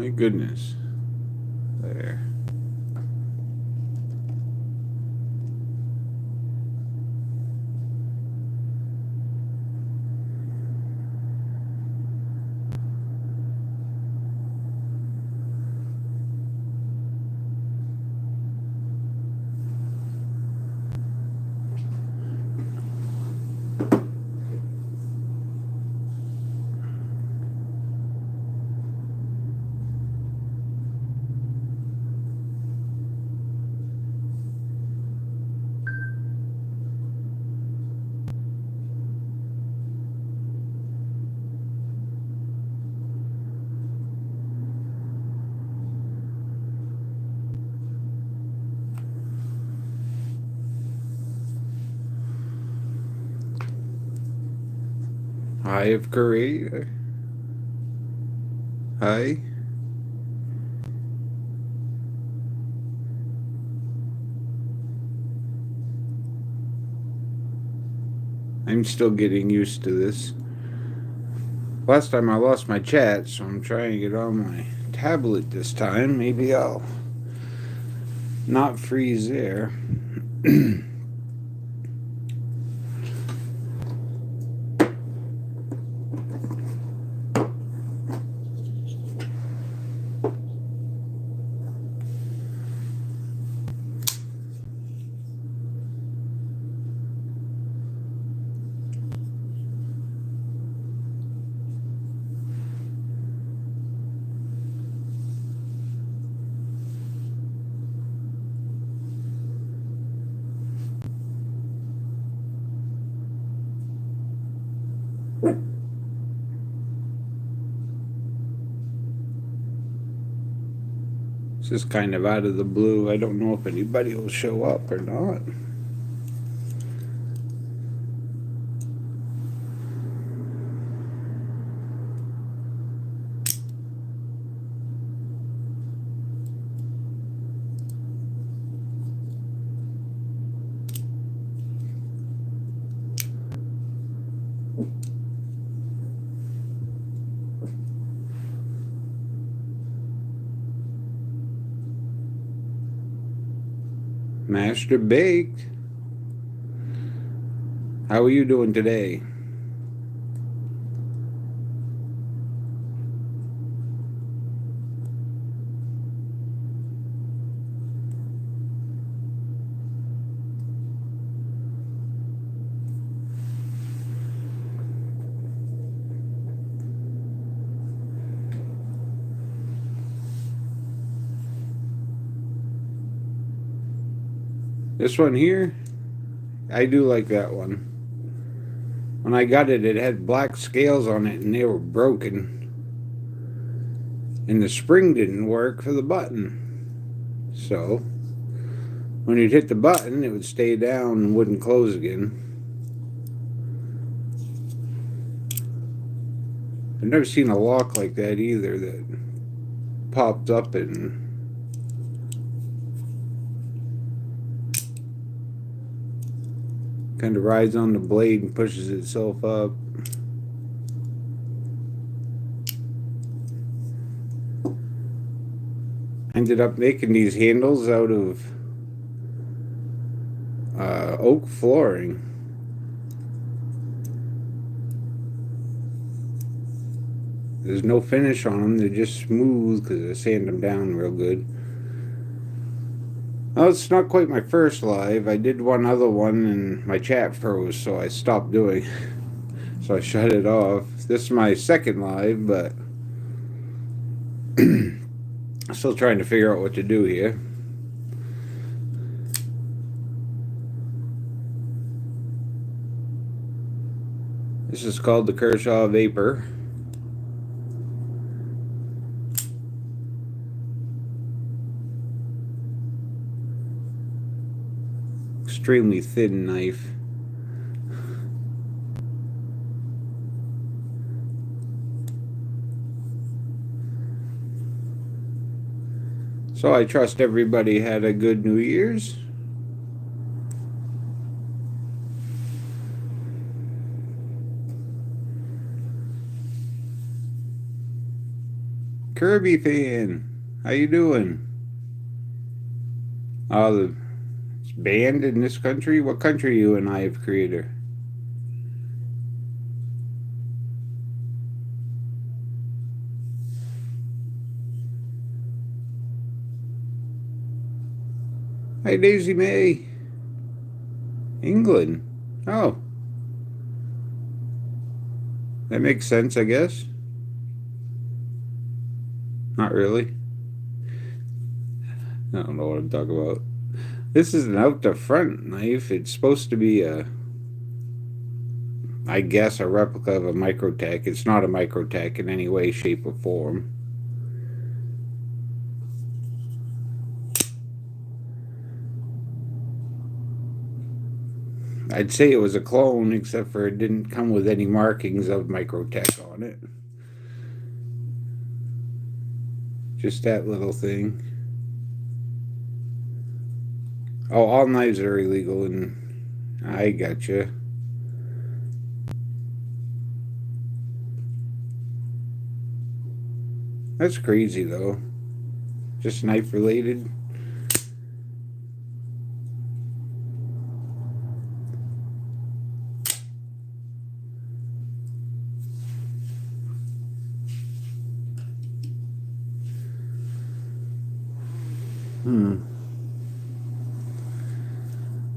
my goodness. There. Eye of Korea. Hi. I'm still getting used to this. Last time I lost my chat, so I'm trying to get on my tablet this time. Maybe I'll not freeze there. This is kind of out of the blue. I don't know if anybody will show up or not. Master Baked. How are you doing today? This one here, I do like that one. When I got it, it had black scales on it and they were broken. And the spring didn't work for the button. So, when you'd hit the button, it would stay down and wouldn't close again. I've never seen a lock like that either that popped up and kind of rides on the blade and pushes itself up. Ended up making these handles out of oak flooring. There's no finish on them. They're just smooth because I sand them down real good. Oh, it's not quite my first live. I did one other one and my chat froze, so I stopped doing. So I shut it off. This is my second live, but I'm still trying to figure out what to do here. This is called the Kershaw Vapor. Extremely thin knife. So I trust everybody had a good New Year's. Kirby fan. How you doing? The it's banned in this country? What country are you a knife creator? Hi, Daisy May. England. Oh, that makes sense, I guess. Not really. I don't know what I'm talking about. This is an out the front knife. It's supposed to be I guess, a replica of a Microtech. It's not a Microtech in any way, shape, or form. I'd say it was a clone, except for it didn't come with any markings of Microtech on it. Just that little thing. Oh, all knives are illegal, and I gotcha. That's crazy, though. Just knife related.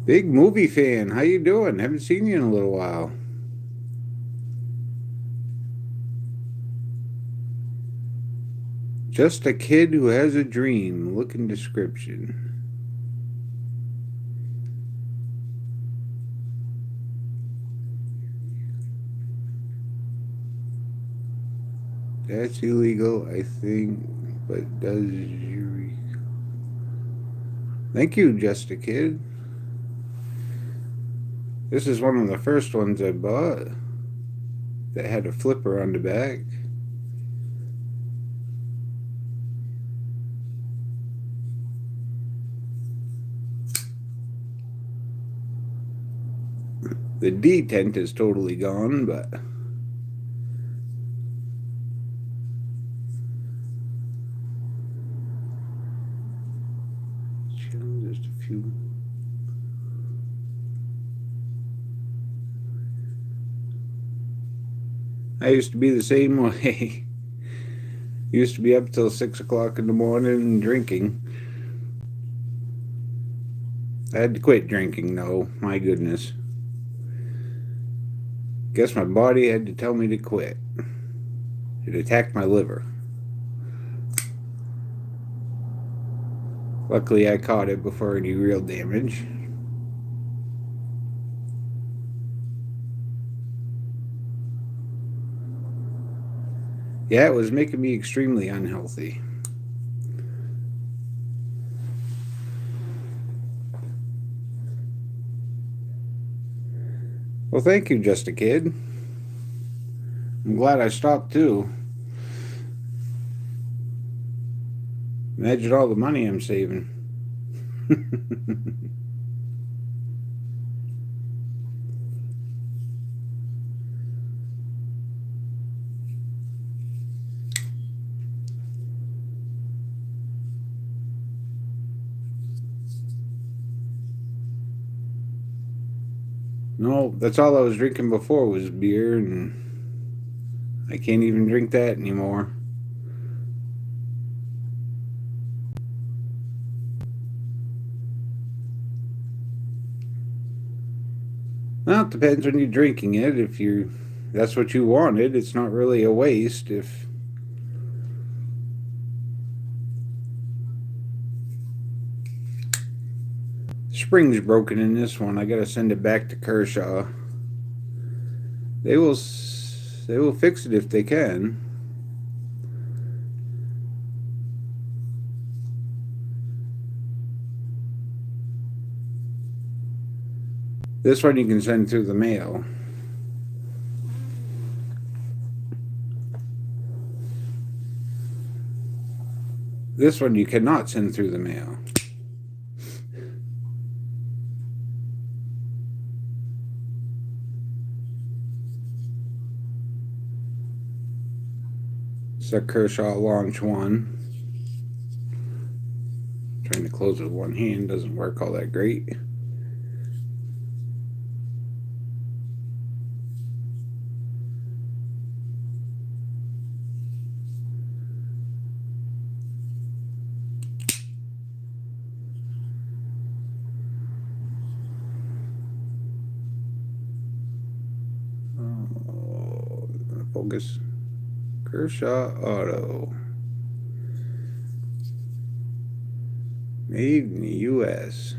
Big movie fan. How you doing? Haven't seen you in a little while. Just a kid who has a dream. Look in description. That's illegal, I think, but does you... Thank you, Just a Kid. This is one of the first ones I bought that had a flipper on the back. The detent is totally gone, but just a few. I used to be the same way. Used to be up till 6 o'clock in the morning drinking. I had to quit drinking, though. My goodness. Guess my body had to tell me to quit. It attacked my liver. Luckily, I caught it before any real damage. Yeah, it was making me extremely unhealthy. Well, thank you, Just a Kid. I'm glad I stopped, too. Imagine all the money I'm saving. No, that's all I was drinking before was beer, and I can't even drink that anymore. Well, it depends when you're drinking it. If that's what you wanted, it's not really a waste. If spring's broken in this one, I gotta send it back to Kershaw. They will fix it if they can. This one you can send through the mail. This one you cannot send through the mail. It's a Kershaw Launch 1. Trying to close with one hand doesn't work all that great. Oh, focus. Kershaw Auto. Made in the U.S.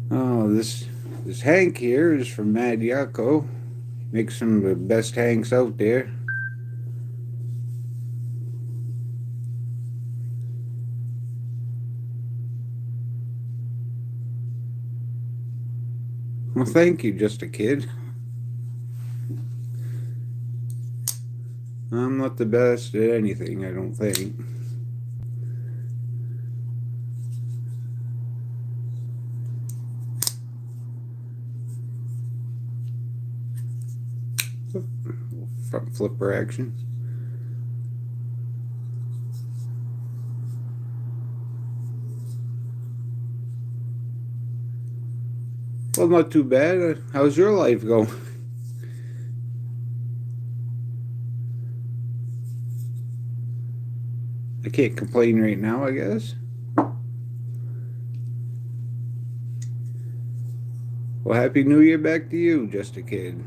Oh, this Hank here is from Mad Yako. Makes some of the best Hanks out there. Well, thank you, Just a Kid. I'm not the best at anything, I don't think. Front flipper action. Well, not too bad. How's your life going? I can't complain right now, I guess. Well, Happy New Year back to you, Just a Kid.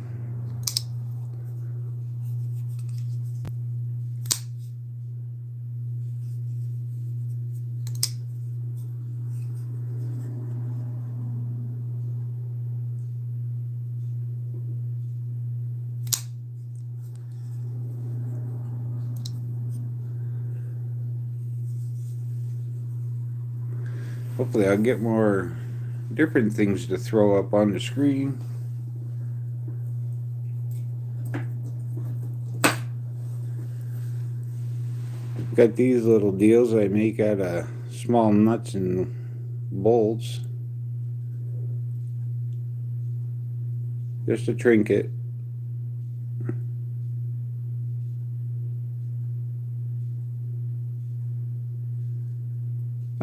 Hopefully I'll get more different things to throw up on the screen. Got these little deals I make out of small nuts and bolts. Just a trinket.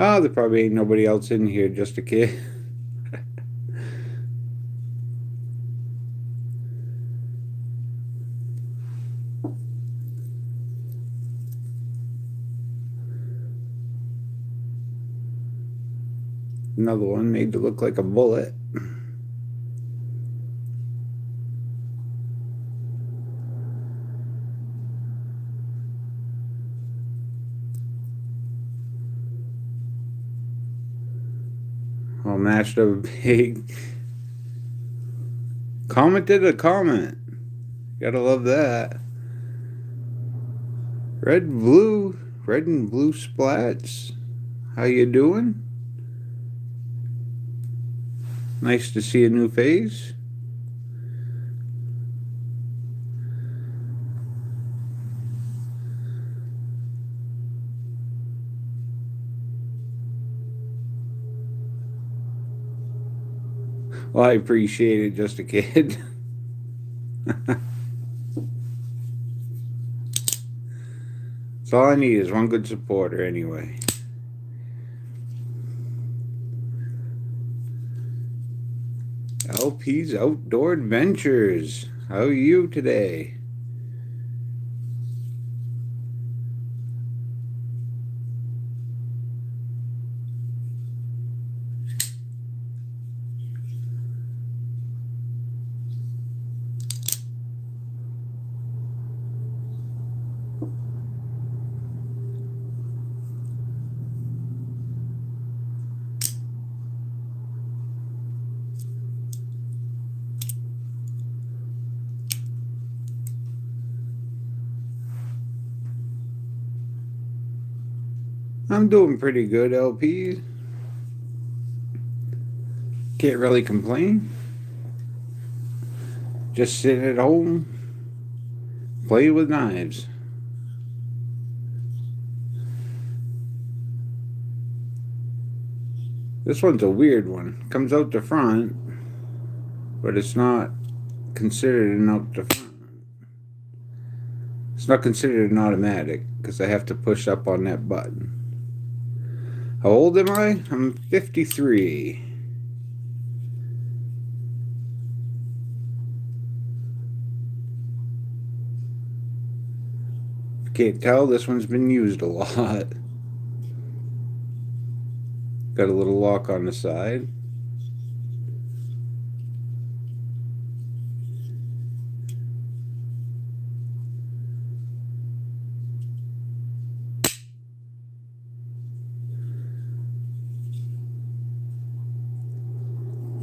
Oh, there probably ain't nobody else in here, Just a Kid. Another one made to look like a bullet. All matched up big. Commented a comment. Gotta love that. Red and blue splats. How you doing? Nice to see a new face. Well, I appreciate it, Just a Kid. That's all I need is one good supporter anyway. LP's Outdoor Adventures. How are you today? I'm doing pretty good, LP. Can't really complain. Just sitting at home, playing with knives. This one's a weird one. Comes out the front, but it's not considered an out the front. It's not considered an automatic because I have to push up on that button. How old am I? I'm 53. Can't tell, this one's been used a lot. Got a little lock on the side.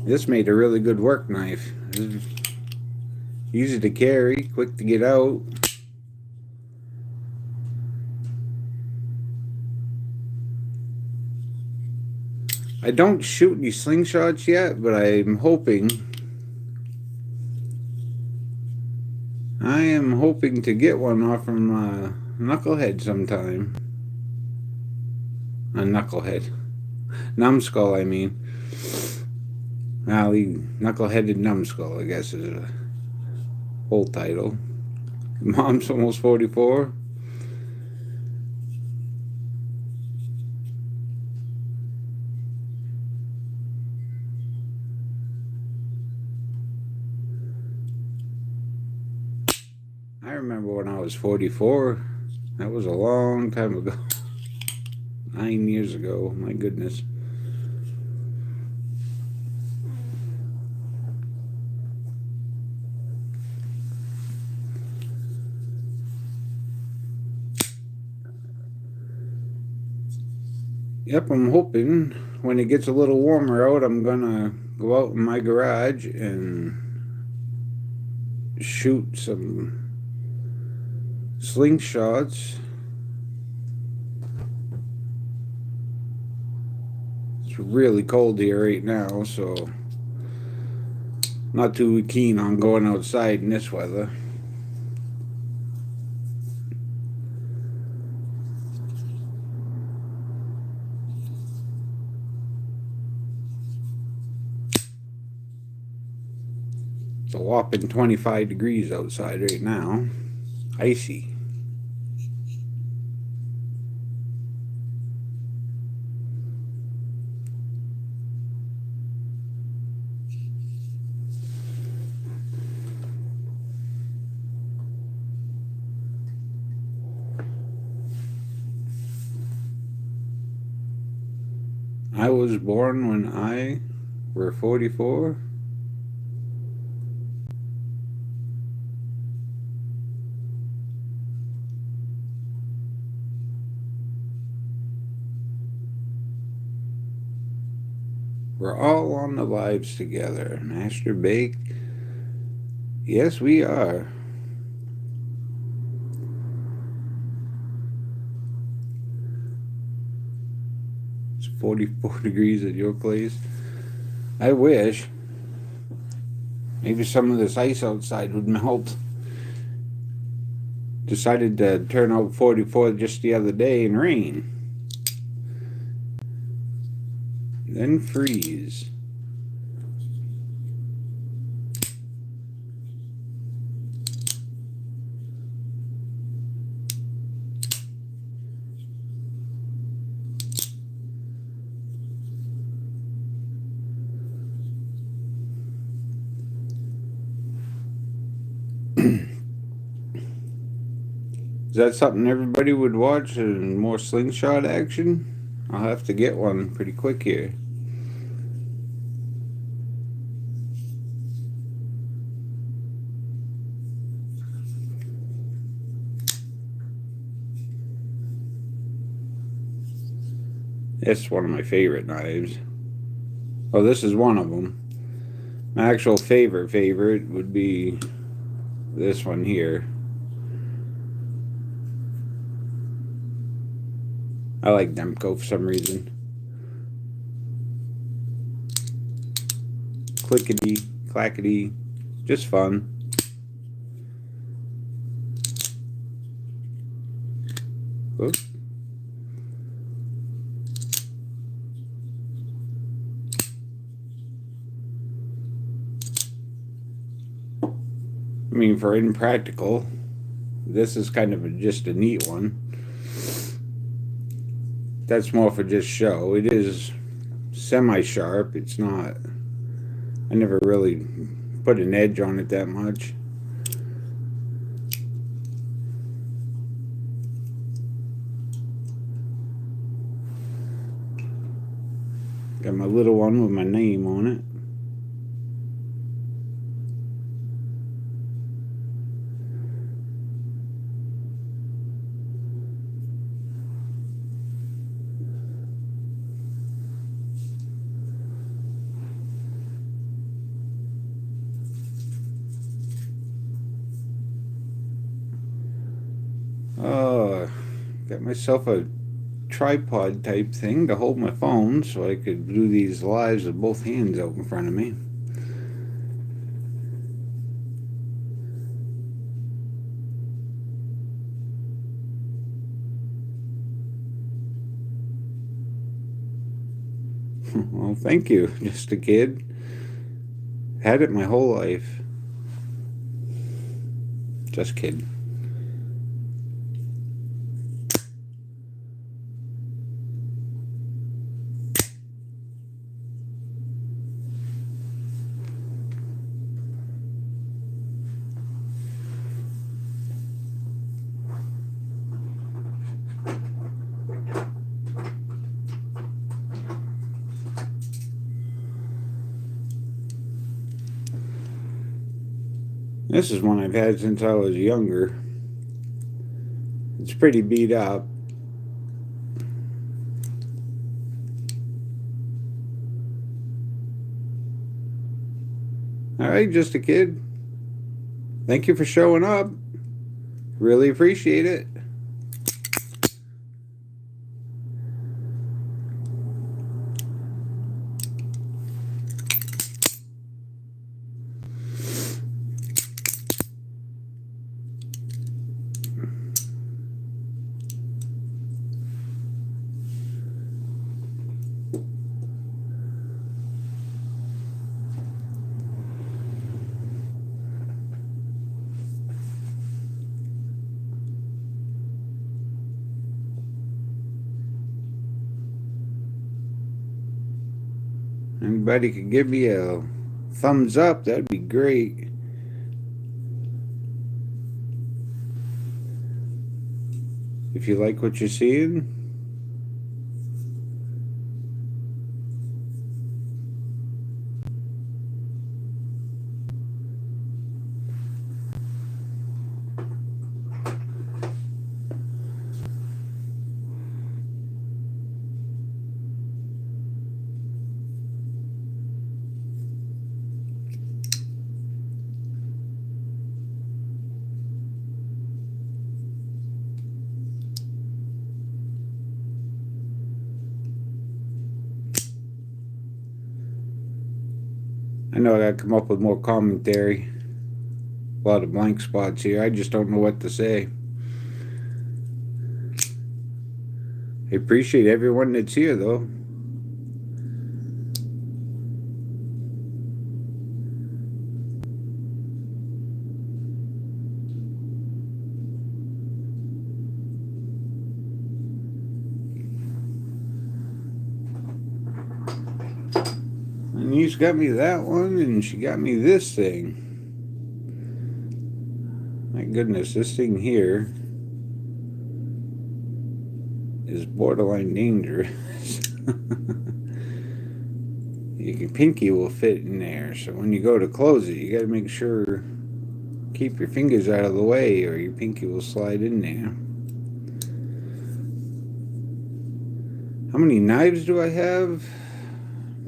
This made a really good work knife. Easy to carry, quick to get out. I don't shoot any slingshots yet, but I'm hoping. I am hoping to get one off from Knucklehead sometime. A Knucklehead. Numbskull, I mean. Knuckleheaded Numbskull, I guess, is a whole title. Mom's almost 44. I remember when I was 44. That was a long time ago. 9 years ago, my goodness. Yep, I'm hoping when it gets a little warmer out, I'm gonna go out in my garage and shoot some slingshots. It's really cold here right now, so not too keen on going outside in this weather. It's a whopping 25 degrees outside right now. Icy. I was born when I were 44. We're all on the lives together. Master Bake. Yes, we are. It's 44 degrees at your place. I wish. Maybe some of this ice outside would melt. Decided to turn out 44 just the other day and rain. Then freeze. Is that something everybody would watch, and more slingshot action? I'll have to get one pretty quick here. It's one of my favorite knives. Oh, this is one of them. My actual favorite would be this one here. I like Demko for some reason. Clickety, clackety, just fun. Oops. I mean, for impractical, this is kind of just a neat one. That's more for just show. It is semi-sharp. It's not, I never really put an edge on it that much. Got my little one with my name on it. Got myself a tripod type thing to hold my phone so I could do these lives with both hands out in front of me. Well, thank you. Just a kid. Had it my whole life. Just kidding. This is one I've had since I was younger. It's pretty beat up. Alright, just a kid. Thank you for showing up. Really appreciate it. Anybody could give me a thumbs up, that'd be great. If you like what you're seeing. I know I gotta come up with more commentary. A lot of blank spots here. I just don't know what to say. I appreciate everyone that's here, though. And she's got me that one, and she got me this thing. My goodness, this thing here is borderline dangerous. Your pinky will fit in there, so when you go to close it, you got to make sure, keep your fingers out of the way, or your pinky will slide in there. How many knives do I have?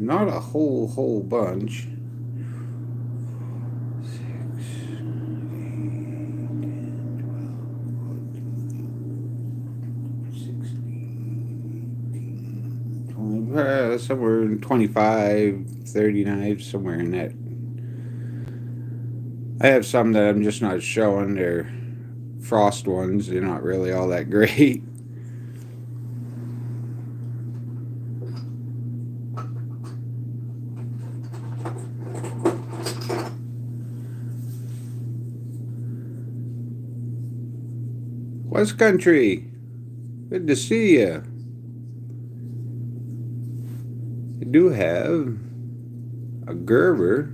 Not a whole bunch. 6, 8, 10, 12, 16, 20, somewhere in 25, 30 knives, somewhere in that. I have some that I'm just not showing. They're frost ones. They're not really all that great. West Country, good to see you. I do have a Gerber.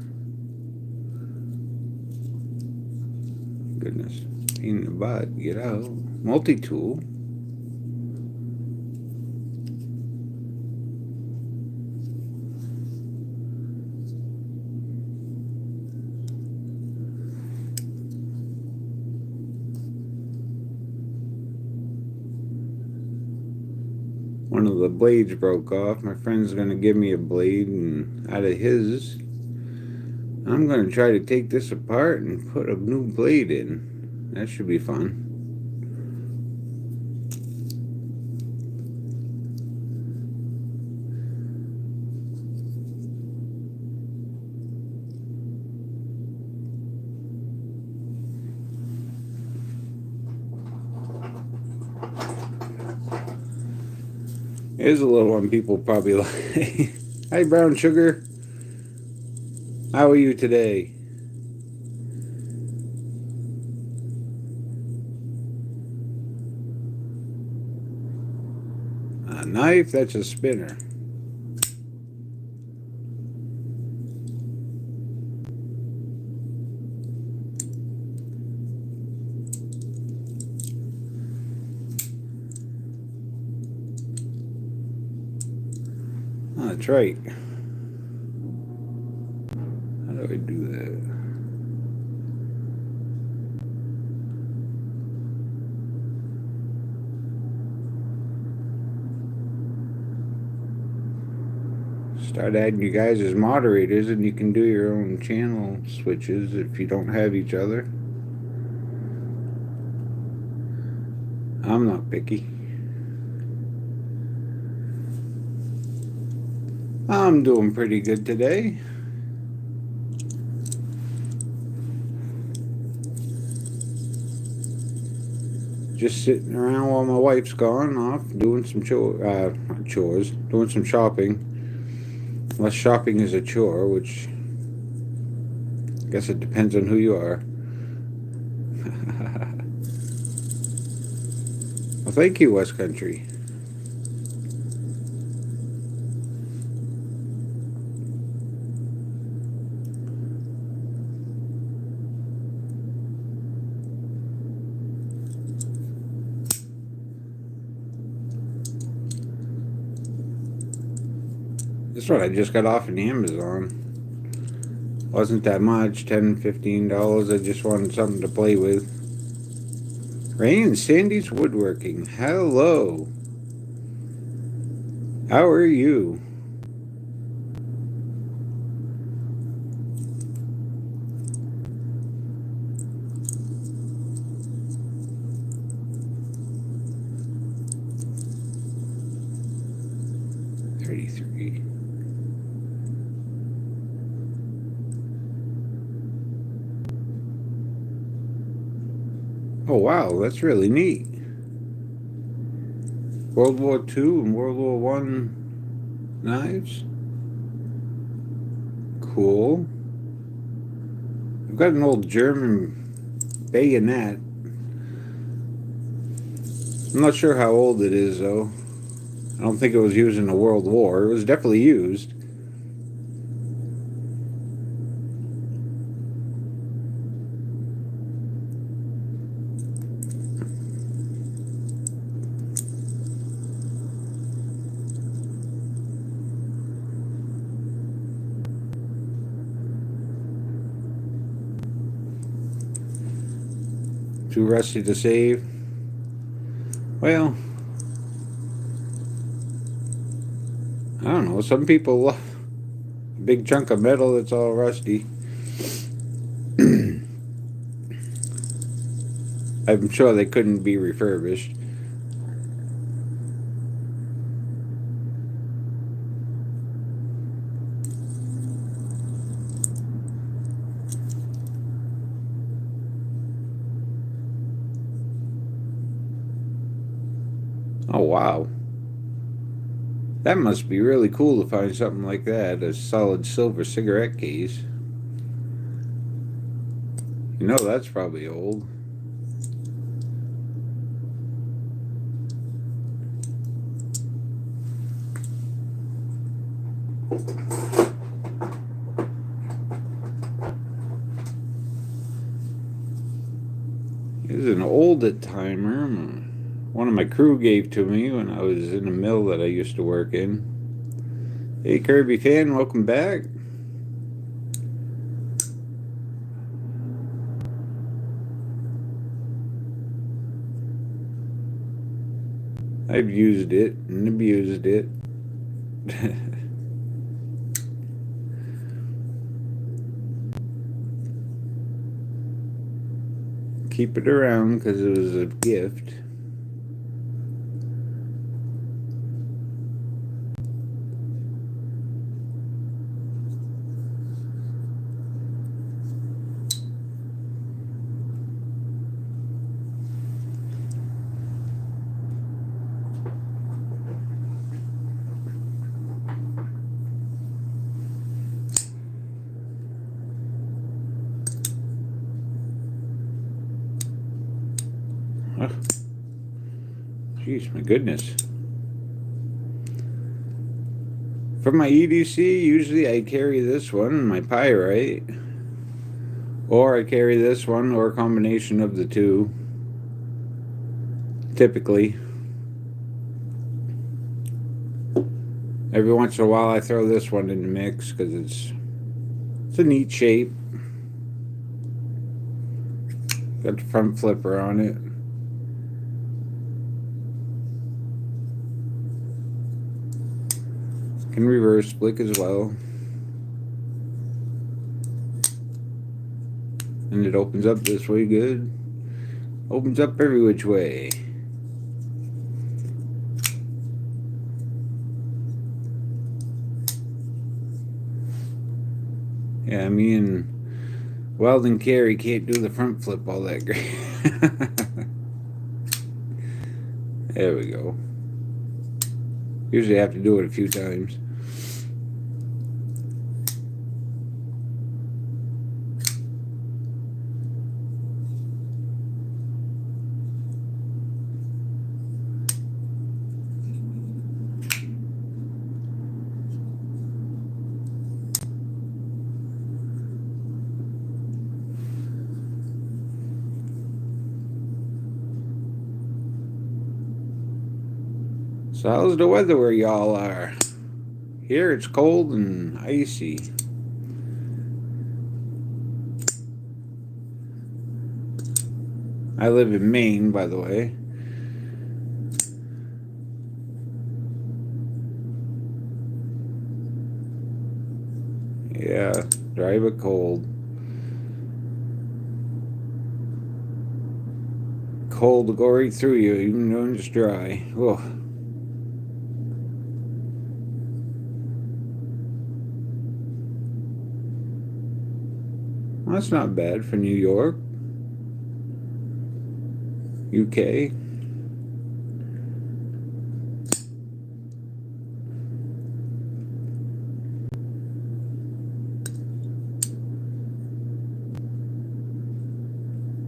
Goodness, pain in the butt, get out. Multi-tool. One of the blades broke off. My friend's going to give me a blade and out of his. I'm going to try to take this apart and put a new blade in. That should be fun. Here's a little one people probably like. Hi, Brown Sugar. How are you today? A knife, that's a spinner. Oh, that's right. How do I do that? Start adding you guys as moderators, and you can do your own channel switches if you don't have each other. I'm not picky. I'm doing pretty good today. Just sitting around while my wife's gone off doing some chores, doing some shopping. Unless shopping is a chore, which I guess it depends on who you are. Well, thank you, West Country. This one I just got off in Amazon. Wasn't that much, $10, $15. I just wanted something to play with. Ray and Sandy's Woodworking. Hello. How are you? Oh wow, that's really neat. World War II and World War One knives. Cool. I've got an old German bayonet. I'm not sure how old it is though. I don't think it was used in the World War. It was definitely used. Too rusty to save. Well, I don't know. Some people love a big chunk of metal that's all rusty. I'm sure they couldn't be refurbished. Oh, wow. That must be really cool to find something like that, a solid silver cigarette case. You know that's probably old. This is an old timer. One of my crew gave to me when I was in a mill that I used to work in. Hey Kirby fan, welcome back. I've used it and abused it. Keep it around because it was a gift. Oh, jeez, my goodness. For my EDC, usually I carry this one, my pyrite, or I carry this one, or a combination of the two, typically. Every once in a while I throw this one in the mix because it's a neat shape. Got the front flipper on it. Can reverse flick as well. And it opens up this way good. Opens up every which way. Yeah, me and Weldon Carey can't do the front flip all that great. There we go. Usually I have to do it a few times. So how's the weather where y'all are? Here it's cold and icy. I live in Maine, by the way. Yeah, dry but cold. Cold to go right through you, even though it's dry. Whoa. Well, that's not bad for New York, UK.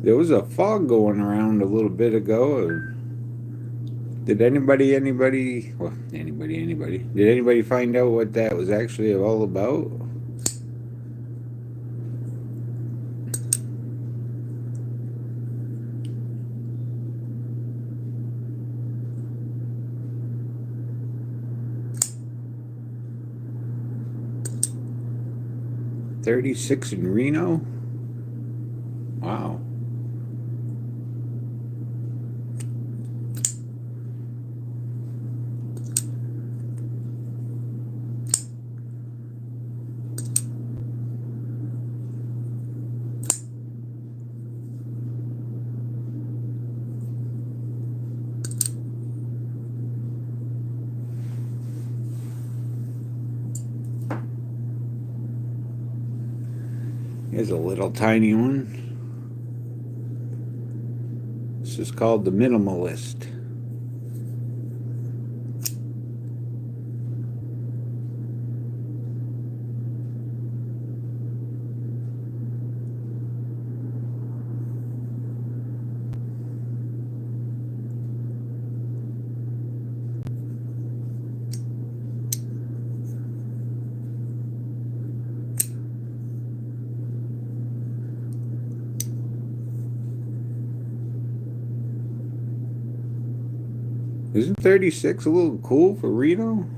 There was a fog going around a little bit ago. Did anybody, well, anybody, did anybody find out what that was actually all about? .36 in Reno? Wow. Here's a little tiny one. This is called the Minimalist. Isn't 36 a little cool for Reno?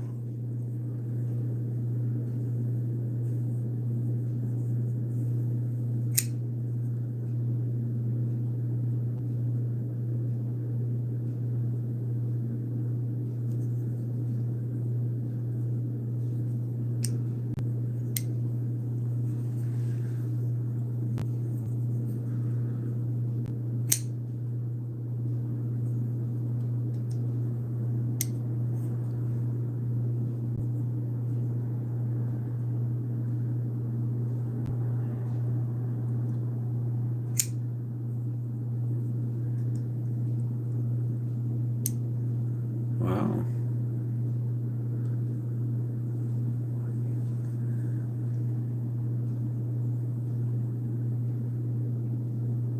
Wow.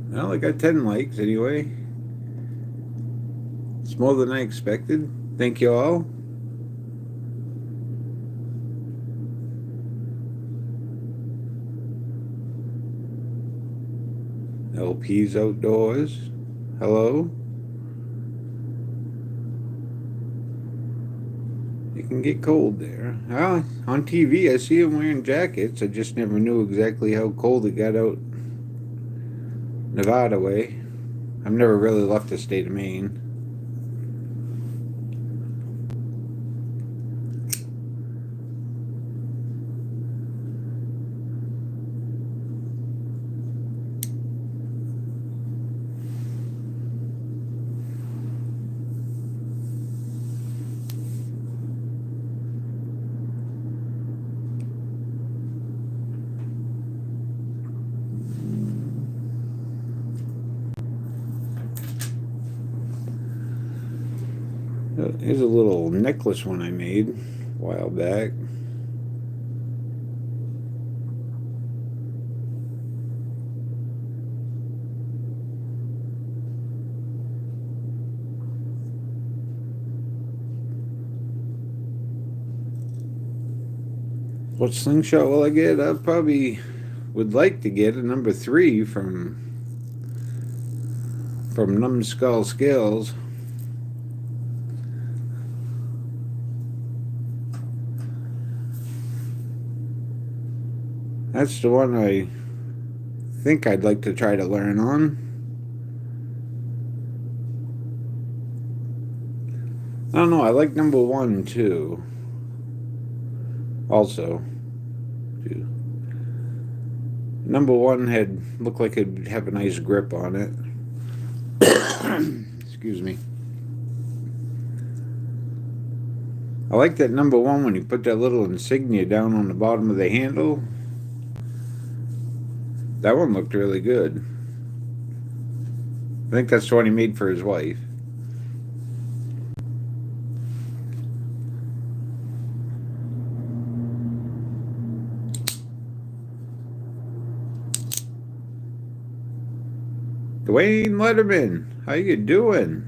Well, I got 10 likes anyway. It's more than I expected. Thank you all. LP's outdoors. Hello. It can get cold there. Ah, on TV I see them wearing jackets. I just never knew exactly how cold it got out Nevada way. I've never really left the state of Maine. Here's a little necklace one I made a while back. What slingshot will I get? I probably would like to get a number 3 from Numbskull Scales. That's the one I think I'd like to try to learn on. I don't know, I like number 1 too. Also, too. Number 1 had looked like it'd have a nice grip on it. Excuse me. I like that number 1 when you put that little insignia down on the bottom of the handle. That one looked really good. I think that's the one he made for his wife. Dwayne Letterman, how you doing?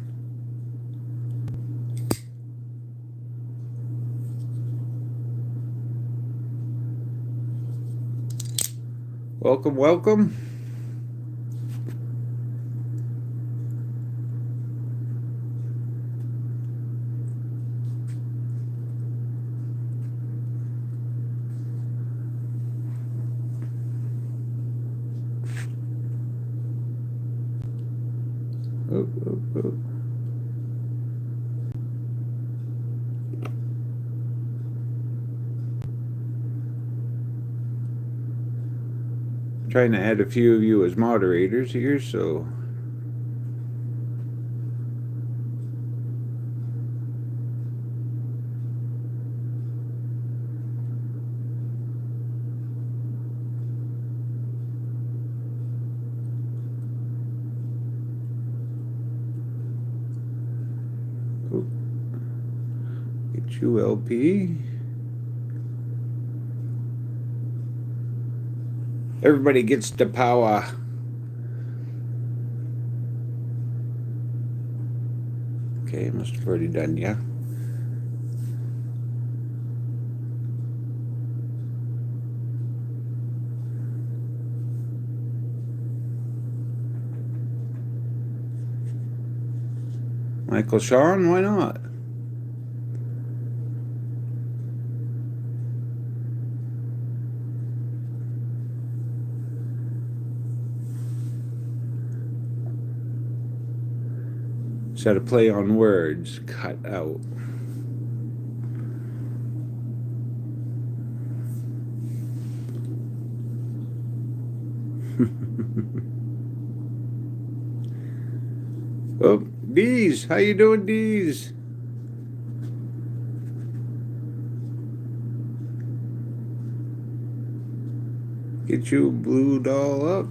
Welcome, welcome. Oh, oh, oh. Trying to add a few of you as moderators here, so oh. Get you LP. Everybody gets the power. Okay, must have already done, yeah. Michael Sean, why not? Just had to play on words. Cut out. Oh, Deez, how you doing, Deez? Get you blued all up.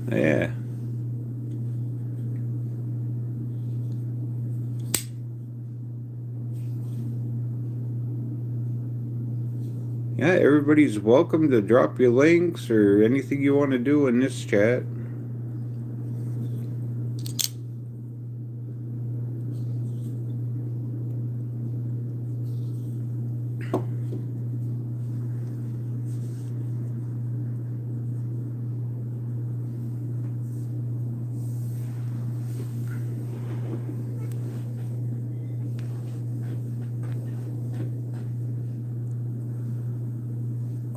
Yeah. Yeah, everybody's welcome to drop your links or anything you want to do in this chat.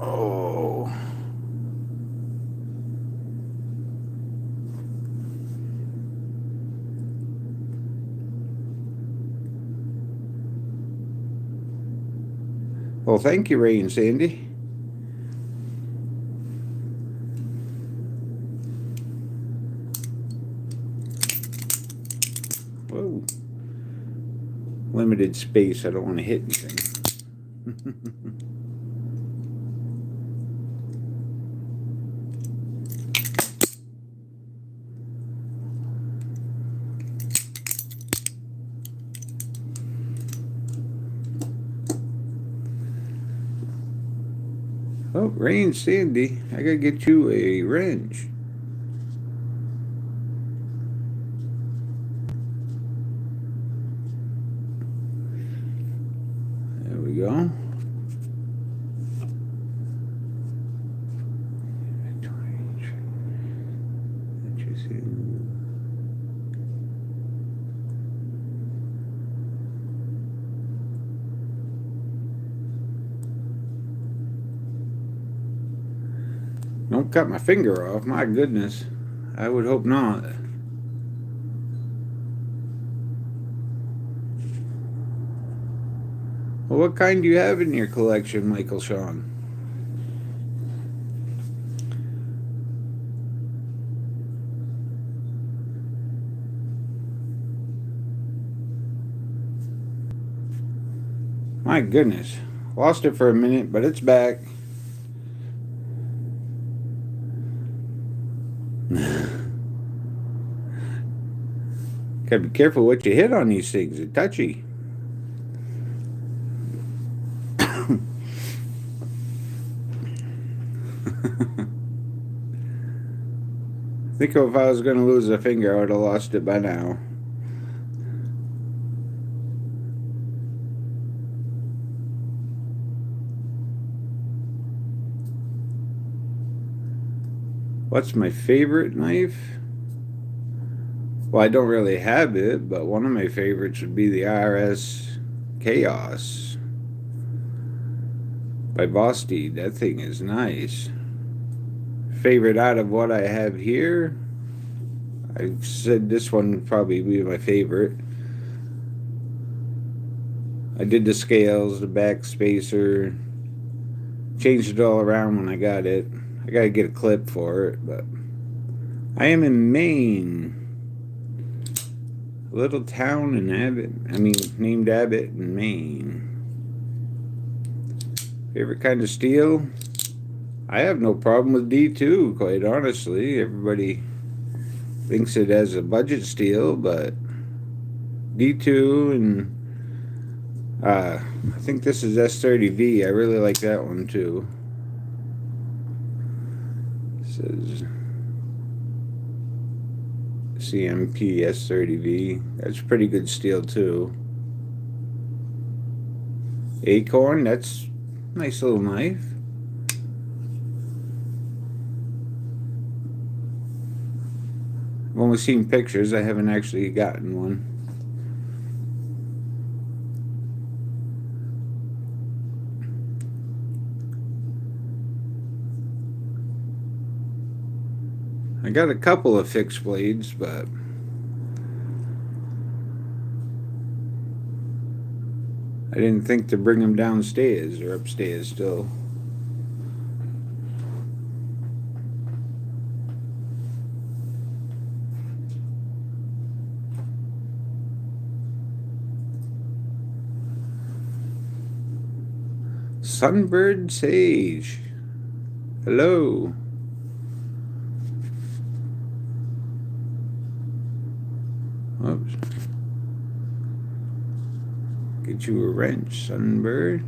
Oh. Well, thank you, Ray and Sandy. Whoa. Limited space. I don't want to hit anything. Oh, Ray and Sandy, I gotta get you a wrench. There we go. Don't cut my finger off, my goodness. I would hope not. Well, what kind do you have in your collection, Michael Sean? My goodness. Lost it for a minute, but it's back. Gotta be careful what you hit on these things. They're touchy. I think if I was going to lose a finger, I would have lost it by now. What's my favorite knife? Well, I don't really have it, but one of my favorites would be the RS Chaos by Vosteed. That thing is nice. Favorite out of what I have here, I said this one would probably be my favorite. I did the scales, the back spacer, changed it all around when I got it. I gotta get a clip for it, but I am in Maine. A little town in named Abbott in Maine. Favorite kind of steel? I have no problem with D2, quite honestly. Everybody thinks it has a budget steel, but D2 and I think this is S30V. I really like that one too. It says CMP S30V. That's pretty good steel too. Acorn, that's a nice little knife. I've only seen pictures. I haven't actually gotten one. I got a couple of fixed blades, but I didn't think to bring them downstairs or upstairs still. Sunbird Sage. Hello. Oops. Get you a wrench, Sunbird.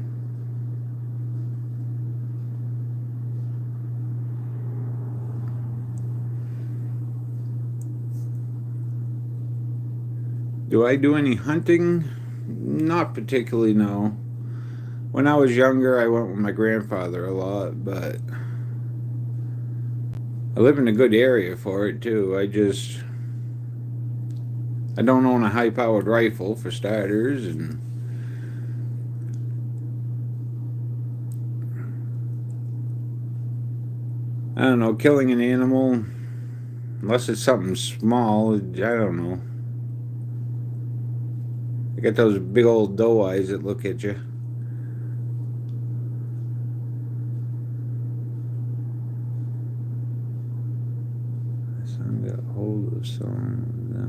Do I do any hunting? Not particularly, no. When I was younger, I went with my grandfather a lot, but I live in a good area for it, too. I don't own a high-powered rifle, for starters, and I don't know, killing an animal, unless it's something small, I don't know. I got those big old doe eyes that look at you. Son got hold of some of them.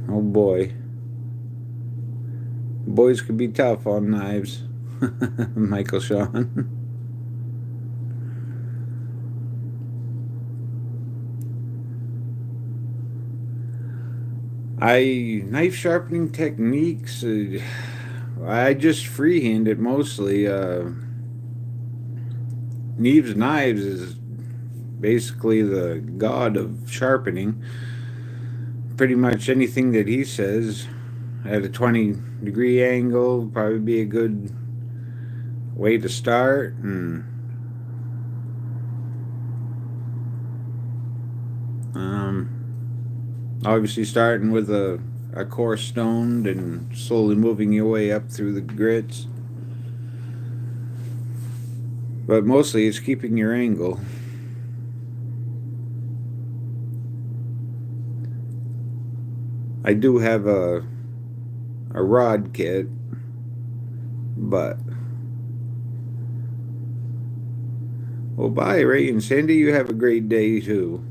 Oh boy. Boys could be tough on knives. Michael Sean. Knife sharpening techniques, I just freehand it mostly. Neve's Knives is basically the god of sharpening. Pretty much anything that he says at a 20-degree angle would probably be a good way to start. And obviously starting with a coarse stone and slowly moving your way up through the grits. But mostly it's keeping your angle. I do have a rod kit, but well, bye, Ray and Sandy. You have a great day too.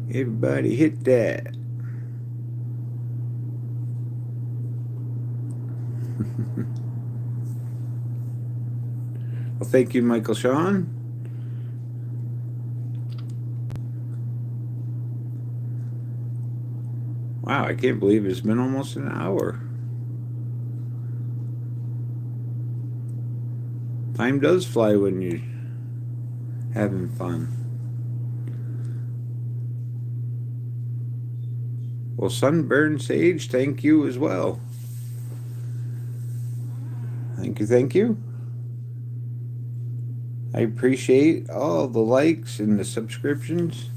Everybody hit that. Well, thank you, Michael Sean. Wow, I can't believe it's been almost an hour. Time does fly when you're having fun. Well, Sunburn Sage, thank you as well. Thank you, thank you. I appreciate all the likes and the subscriptions.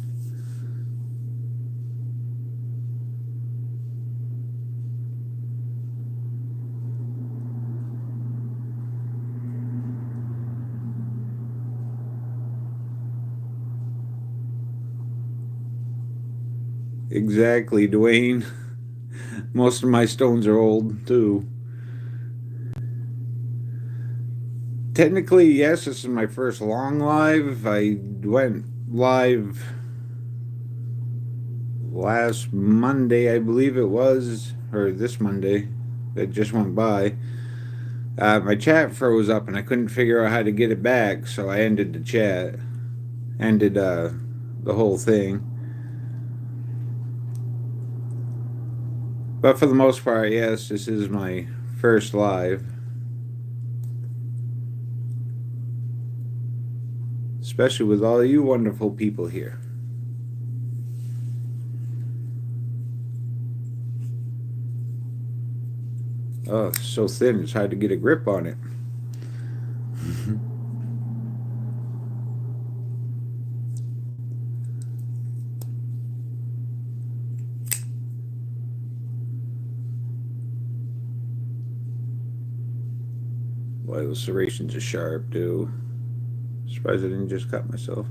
Exactly, Dwayne. Most of my stones are old, too. Technically, yes, this is my first long live. I went live last Monday, I believe it was, or this Monday that just went by. My chat froze up and I couldn't figure out how to get it back, so I ended the chat. Ended the whole thing. But for the most part, yes, this is my first live. Especially with all you wonderful people here. Oh, it's so thin, it's hard to get a grip on it. Boy, those serrations are sharp, too. Surprised I didn't just cut myself.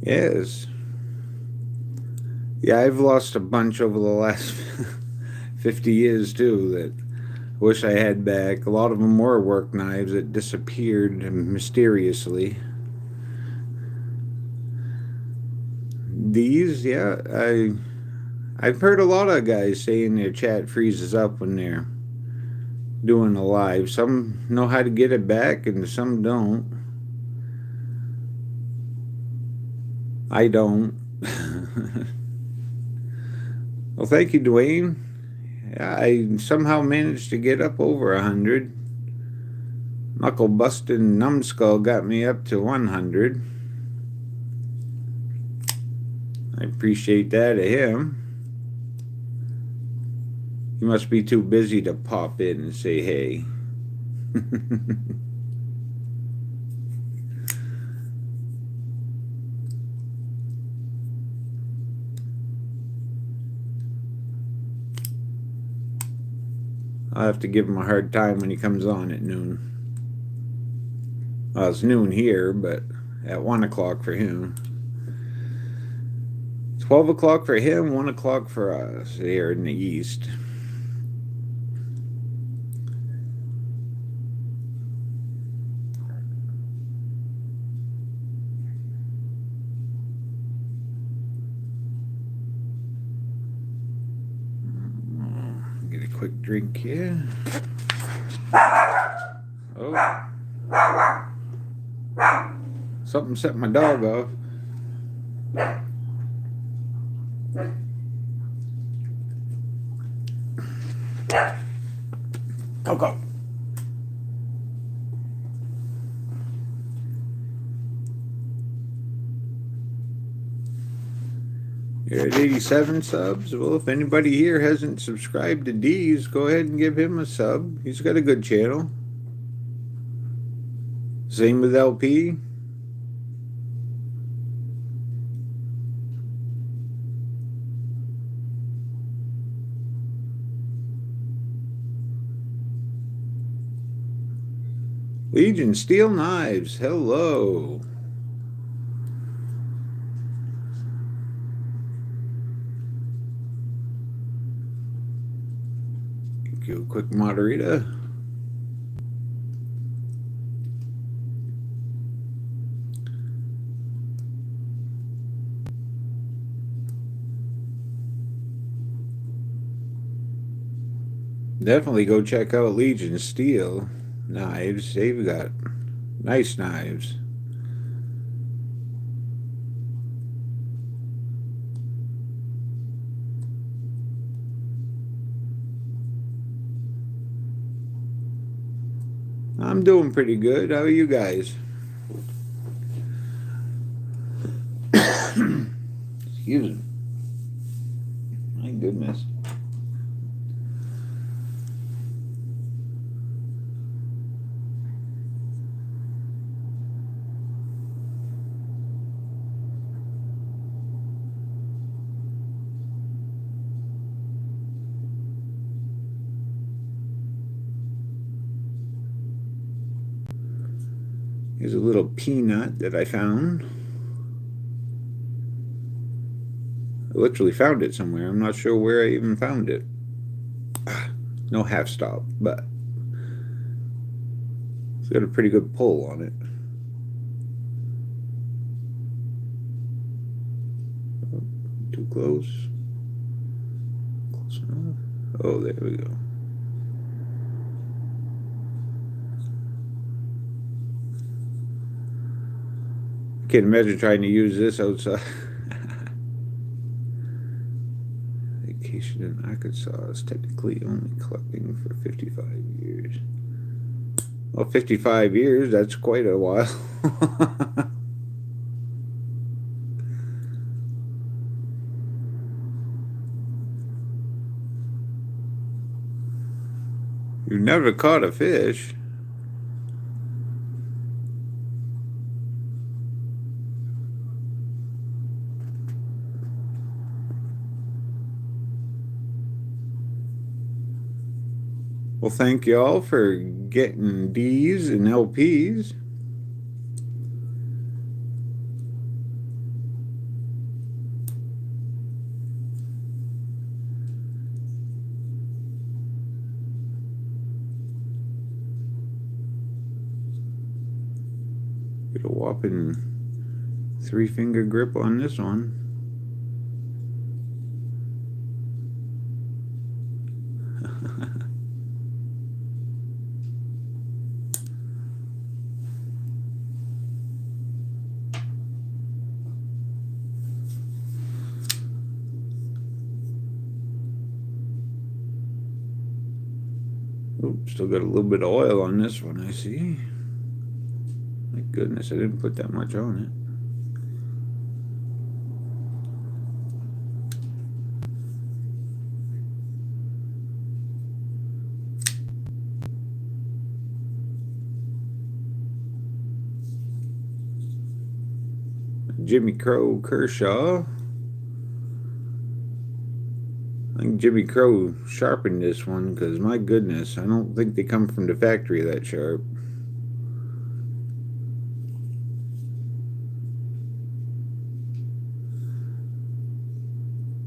Yes. Yeah, I've lost a bunch over the last 50 years, too, that I wish I had back. A lot of them were work knives that disappeared mysteriously. These, yeah, I've heard a lot of guys saying their chat freezes up when they're doing a live. Some know how to get it back and some don't. I don't. Well, thank you, Dwayne. I somehow managed to get up over 100. Knuckle busting numbskull got me up to 100. I appreciate that of him. He must be too busy to pop in and say hey. I'll have to give him a hard time when he comes on at noon. Well, it's noon here, but at 1 o'clock for him. 12 o'clock for him, 1 o'clock for us here in the east. Get a quick drink here. Oh. Something set my dog off. Go. You're at 87 subs. Well, if anybody here hasn't subscribed to D's, go ahead and give him a sub. He's got a good channel. Same with LP. Legion Steel Knives, hello. Thank you, quick margarita. Definitely go check out Legion Steel Knives. They've got nice knives. I'm doing pretty good. How are you guys? Excuse me. My goodness. Here's a little peanut that I found. I literally found it somewhere. I'm not sure where I even found it. No half stop, but it's got a pretty good pull on it. Oh, too close. Close enough. Oh, there we go. Can't imagine trying to use this outside. Vacation in Arkansas is technically only collecting for 55 years. Well, 55 years, that's quite a while. You never caught a fish. Well, thank you all for getting D's and LPs. Get a whopping 3-finger grip on this one. Oops, still got a little bit of oil on this one, I see. My goodness, I didn't put that much on it. Jimmy Crow Kershaw. I think Jimmy Crow sharpened this one because, my goodness, I don't think they come from the factory that sharp.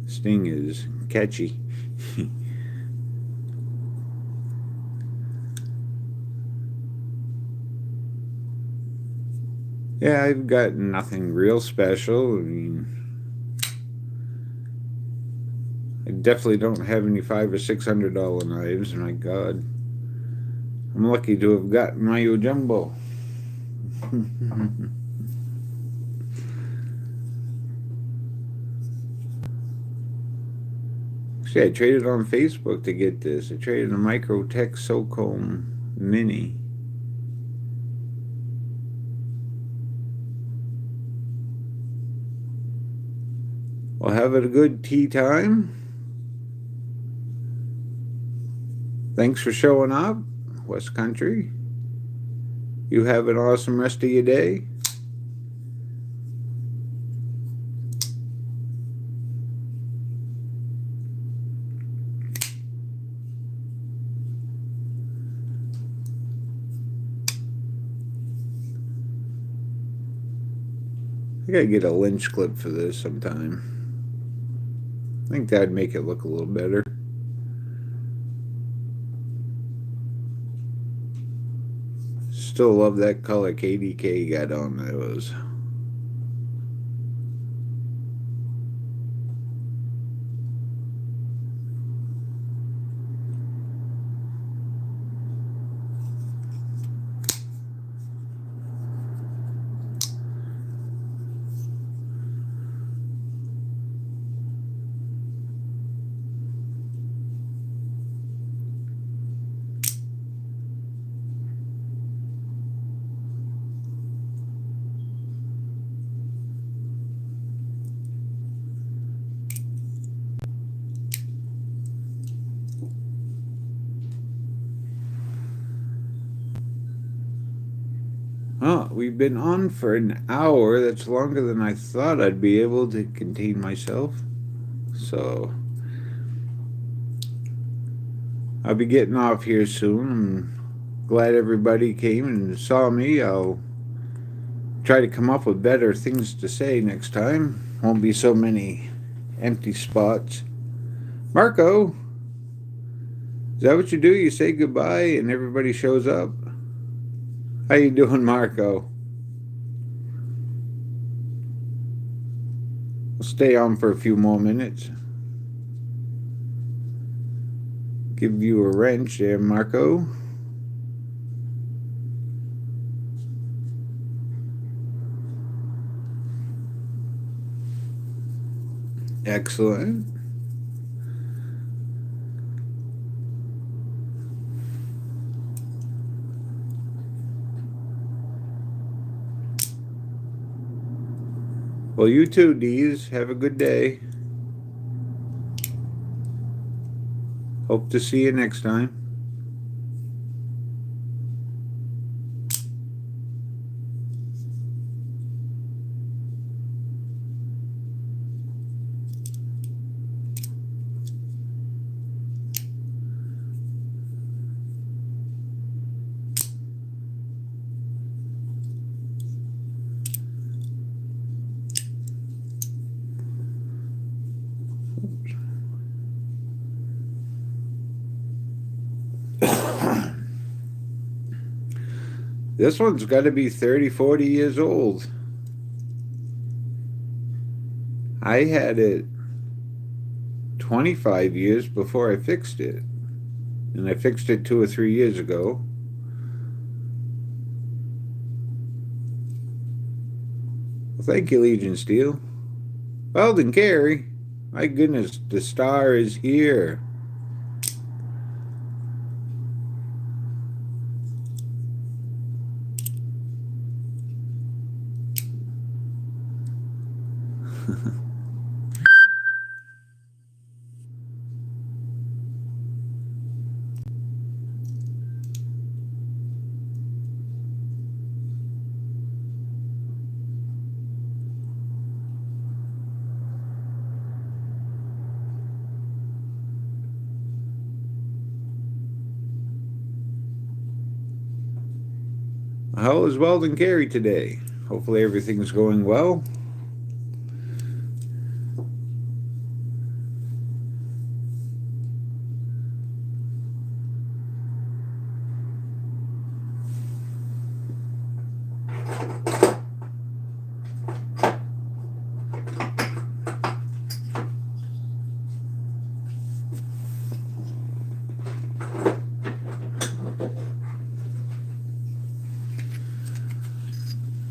Sting is catchy. Yeah, I've got nothing real special. I mean, I definitely don't have any $500 or $600 knives. My God, I'm lucky to have gotten my Ojumbo. Actually, I traded on Facebook to get this. I traded a Microtech Socom Mini. Well, have a good tea time. Thanks for showing up, West Country. You have an awesome rest of your day. I gotta get a lynch clip for this sometime. I think that'd make it look a little better. Still love that color KDK got on those. Oh, we've been on for an hour. That's longer than I thought I'd be able to contain myself. So I'll be getting off here soon. I'm glad everybody came and saw me. I'll try to come up with better things to say next time. Won't be so many empty spots. Marco, is that what you do? You say goodbye and everybody shows up? How you doing, Marco? I'll stay on for a few more minutes. Give you a wrench there, Marco. Excellent. Well, you too, Dees. Have a good day. Hope to see you next time. This one's got to be 30, 40 years old. I had it 25 years before I fixed it. And I fixed it 2 or 3 years ago. Well, thank you, Legion Steel. Weldon Carey. My goodness, the star is here. How is Weldon Carey today? Hopefully everything's going well.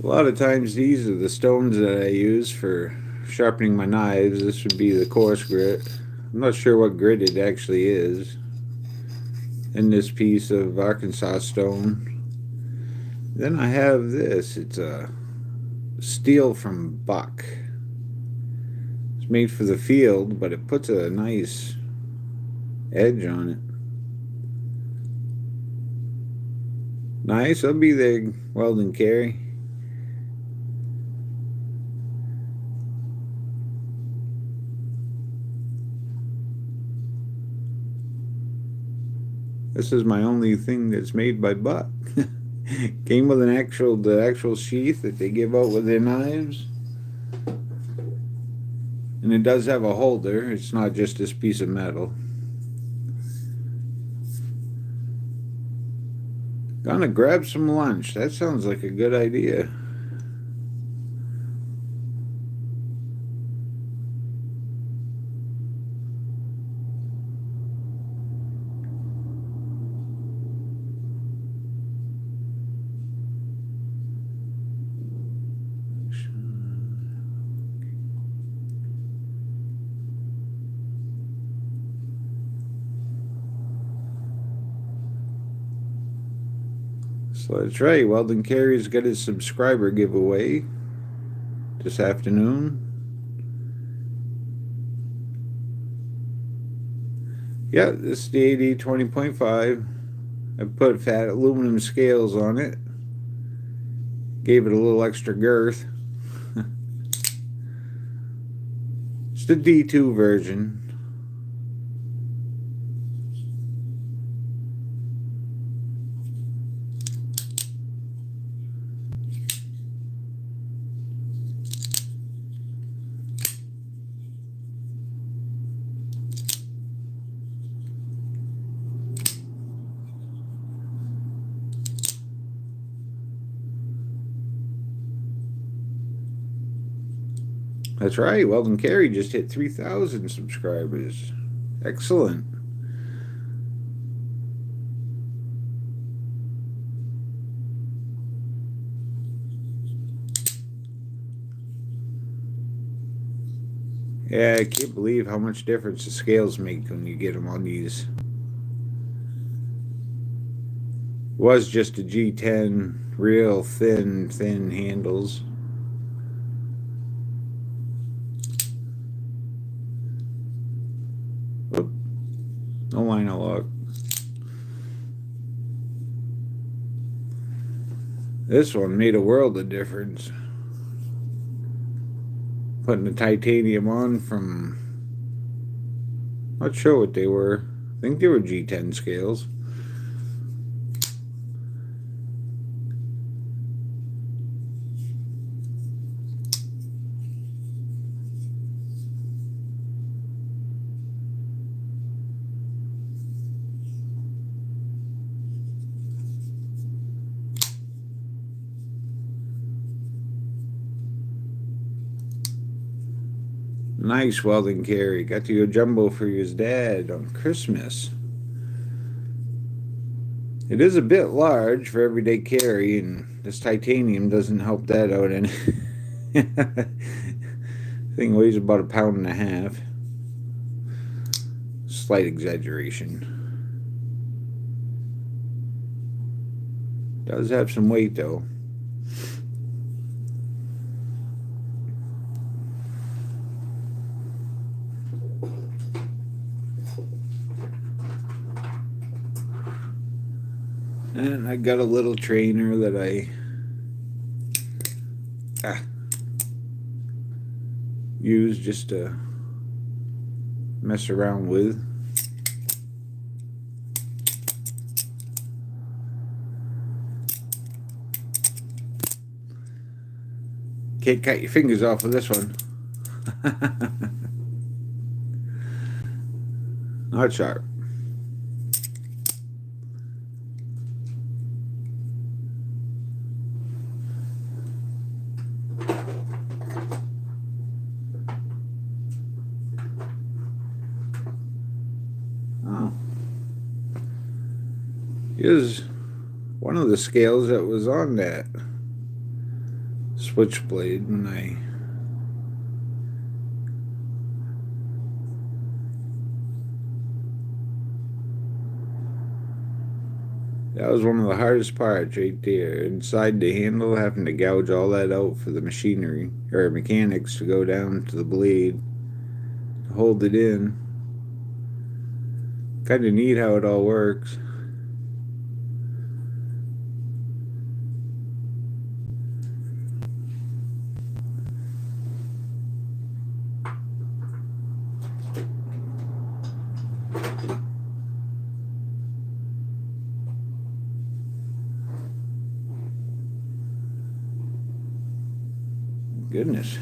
A lot of times these are the stones that I use for sharpening my knives. This would be the coarse grit. I'm not sure what grit it actually is. And this piece of Arkansas stone. Then I have this. It's a steel from buck. It's made for the field, but it puts a nice edge on it. Nice. I'll be there, Weldon Carey. This is my only thing that's made by Buck. Came with the actual sheath that they give out with their knives. And it does have a holder. It's not just this piece of metal. Gonna grab some lunch. That sounds like a good idea. So that's right, Weldon Carey's got his subscriber giveaway this afternoon. Yeah, this is the AD 20.5. I put fat aluminum scales on it. Gave it a little extra girth. It's the D2 version. That's right, Weldon Carey just hit 3,000 subscribers. Excellent. Yeah, I can't believe how much difference the scales make when you get them on these. Was just a G10, real thin handles. Oop, no line of luck. This one made a world of difference. Putting the titanium on from, not sure what they were. I think they were G10 scales. Nice welding carry. Got you a jumbo for his dad on Christmas. It is a bit large for everyday carry, and this titanium doesn't help that out any. Thing weighs about 1.5 pounds. Slight exaggeration. Does have some weight though. And I got a little trainer that I use just to mess around with. Can't cut your fingers off with this one. Not sharp. Oh. Here's one of the scales that was on that switchblade when that was one of the hardest parts right there. Inside the handle, having to gouge all that out for the machinery or mechanics to go down to the blade to hold it in. Kind of neat how it all works. Goodness,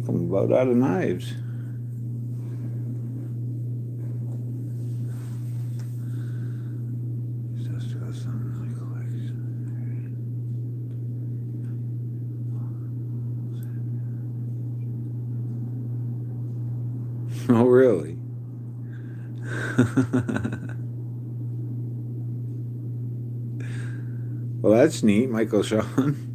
I'm about out of knives. Oh, really? Well, that's neat, Michael Sean.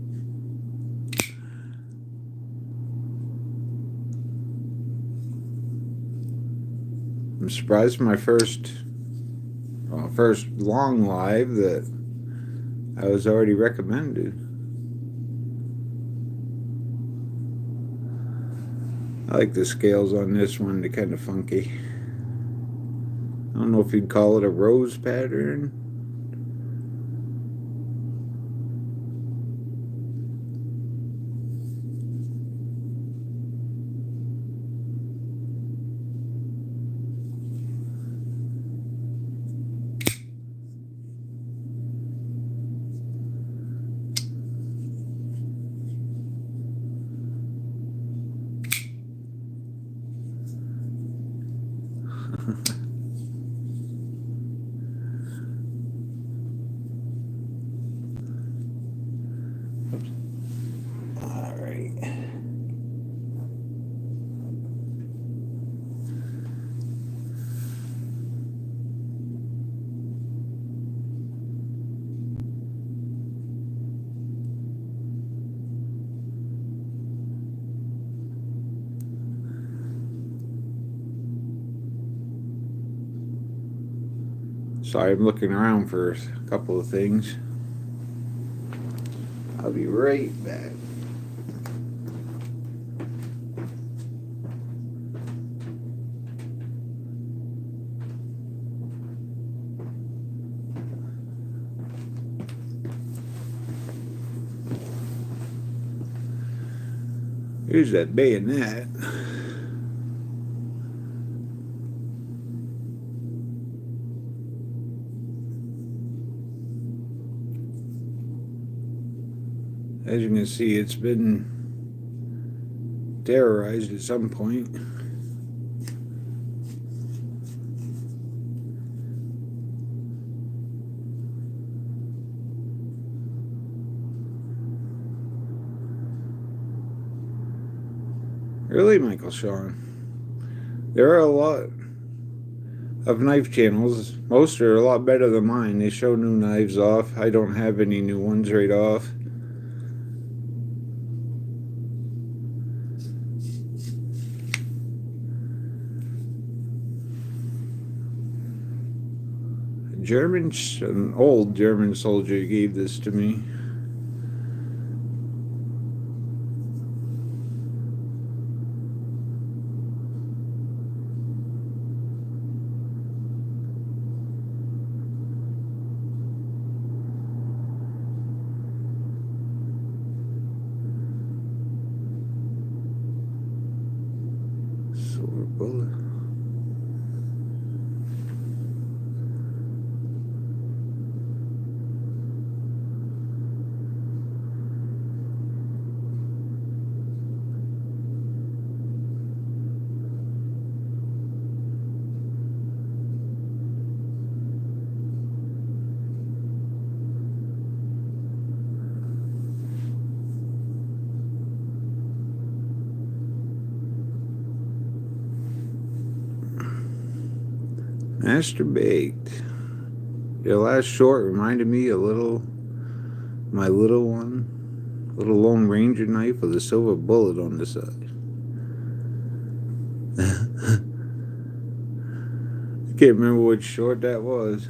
I'm surprised for my first long live that I was already recommended. I like the scales on this one. They're kind of funky. I don't know if you'd call it a rose pattern. Sorry, I'm looking around for a couple of things. I'll be right back. Here's that bayonet. As you can see, it's been terrorized at some point. Really, Michael Sean? There are a lot of knife channels. Most are a lot better than mine. They show new knives off. I don't have any new ones right off. An old German soldier gave this to me. Silver bullet. Master Baked. Your last short reminded me a little, my little one, little Lone Ranger knife with a silver bullet on the side. I can't remember which short that was.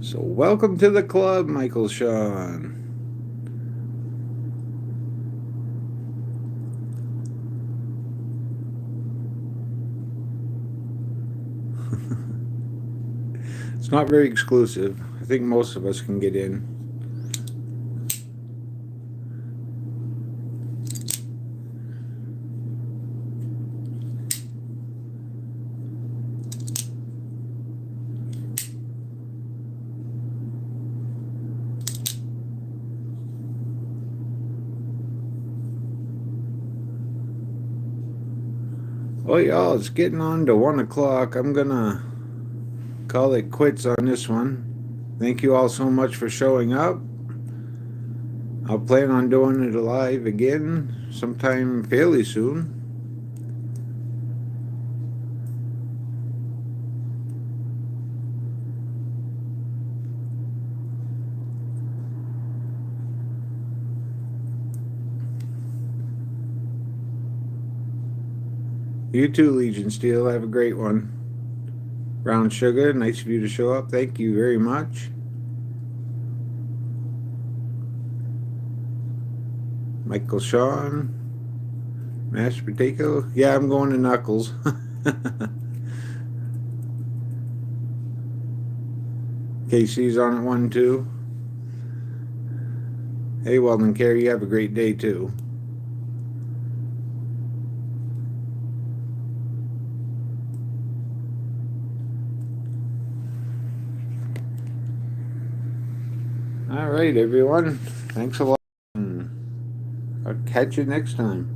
So welcome to the club, Michael Sean. It's not very exclusive. I think most of us can get in. Well, y'all, it's getting on to 1 o'clock. I'm gonna call it quits on this one. Thank you all so much for showing up. I'll plan on doing it live again sometime fairly soon. You too, Legion Steel. Have a great one. Brown Sugar, nice of you to show up. Thank you very much. Michael Sean. Mashed potato. Yeah, I'm going to Knuckles. KC's on at 1 too. Hey, Weldon Carey, you have a great day too. All right, everyone. Thanks a lot. I'll catch you next time.